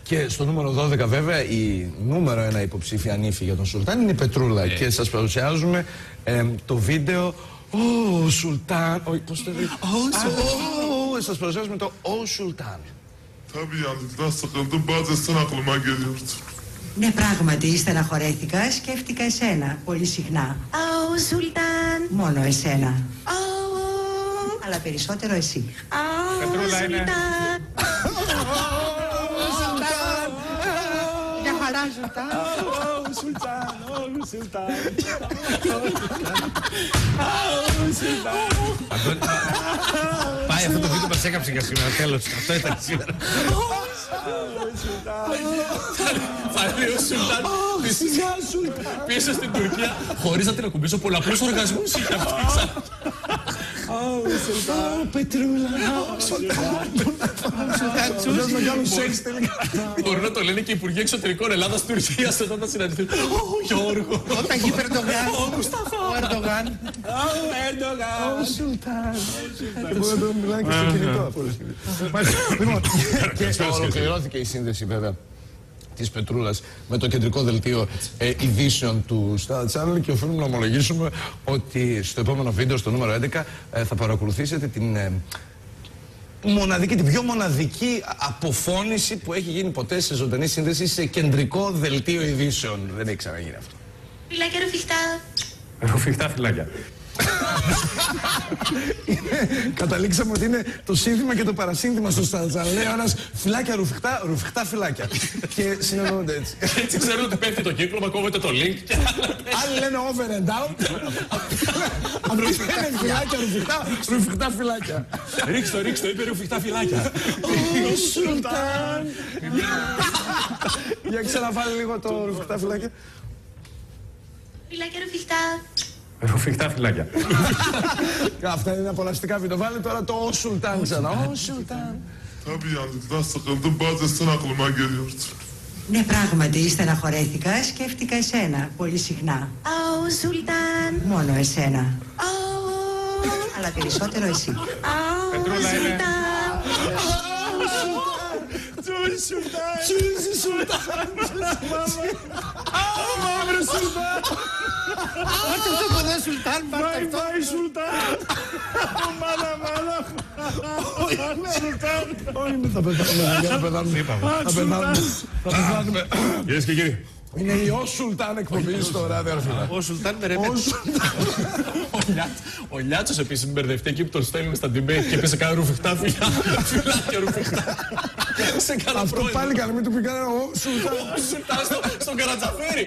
Και στο νούμερο 12 βέβαια η νούμερο 1 υποψήφια νύφη για τον Σουλτάν είναι η Πετρούλα. Και σας παρουσιάζουμε το βίντεο «Ο Σουλτάν». Πώς το λέει? Σας παρουσιάζουμε το «Ο Σουλτάν». Tabii yani biraz sıkıldım bazen aklıma geliyordu. Ναι, πράγματι, στεναχωρέθηκα, σκέφτηκα εσένα πολύ συχνά. Ω Σουλτάν. Μόνο εσένα. Ω. Αλλά περισσότερο εσύ. Ω Σουλτάν. Για χαρά, Σουλτάν. Ω Σουλτάν, ω Σουλτάν. Πάει αυτό το βίντεο μας έκαψε για σήμερα, τέλος. Αυτό ήταν σήμερα. Θα λέει ο Σουλτάν πίσω στην Τουρκία χωρίς να την ακουμπήσω πολλαπλούς οργασμούς είχε αυτή ξανά. Πετρούλα, Μπορούν να το λένε και οι Υπουργοί Εξωτερικών Ελλάδας Τουρκίας όταν θα συναντηθούν. Γιώργο. Όταν γίνει Ερντογάν. Ο Ερντογάν. ο Σουλτάν. Και μπορεί να το μιλάνε και στο κινητό. Λοιπόν, και ολοκληρώθηκε η σύνδεση βέβαια της Πετρούλας με το κεντρικό δελτίο ειδήσεων του Star Channel και οφείλουμε να ομολογήσουμε ότι στο επόμενο βίντεο, στο νούμερο 11, θα παρακολουθήσετε την πιο μοναδική αποφώνηση που έχει γίνει ποτέ σε ζωντανή σύνδεση σε κεντρικό δελτίο ειδήσεων. Δεν έχει ξαναγίνει αυτό. Φυλάκια ρουφιχτά. Ρουφιχτά φυλάκια. Καταλήξαμε ότι είναι το σύνθημα και το παρασύνθημα στο Star Channel. Λέει ένας φυλάκια ρουφιχτά φυλάκια. Και συνεννοούνται έτσι. Έτσι ξέρουν ότι πέφτει το κύκλωμα, κόβεται το link. Άλλοι λένε over and out. Αυτοί λένε φυλάκια ρουφιχτά φυλάκια. Ρίξτε, είπε ρουφιχτά φυλάκια. Ο Σουλτάν. Για ξαναβάλει λίγο το ρουφιχτά φυλάκια. Φυλάκια ρουφιχτά. Ρουφιχτά φυλάκια. Αυτά είναι απολαυστικά βίντεο. Βάλε τώρα το «Ο Σουλτάν» ξανά. «Ο Σουλτάν». Tabii yani biraz sıkıldım bazen aklıma geliyordu. Ναι, πράγματι, στεναχωρέθηκα, σκέφτηκα εσένα πολύ συχνά. Ω Σουλτάν. Μόνο εσένα. Ω. Αλλά περισσότερο εσύ. Ω Σουλτάν. Τσούζι Σουλτάν. Μαύρο Σουλτάν. Αυτό το κοντά Σουλτάν, πάρτε αυτό. Σουλτάν. Σουλτάν. Όχι, θα πεθάνουμε. Κυρίες και κύριοι. Είναι η «Ο Σουλτάν» εκπομπή στο ράδιο Αρφιλά. Ο Σουλτάν με ρεμέτ. Ο Λιάτσος επίσης μπερδευτεί εκεί που τον στέλνουν στα debate και έπαιζε κάνα ρουφιχτά φυλάκια ρουφιχτά. Σε κάνα Αυτό πρόεδρο. πάλι καλά, μην του πει κανένα «Ο Σουλτάν». Ο Σουλτάν στον Καρατζαφέρη.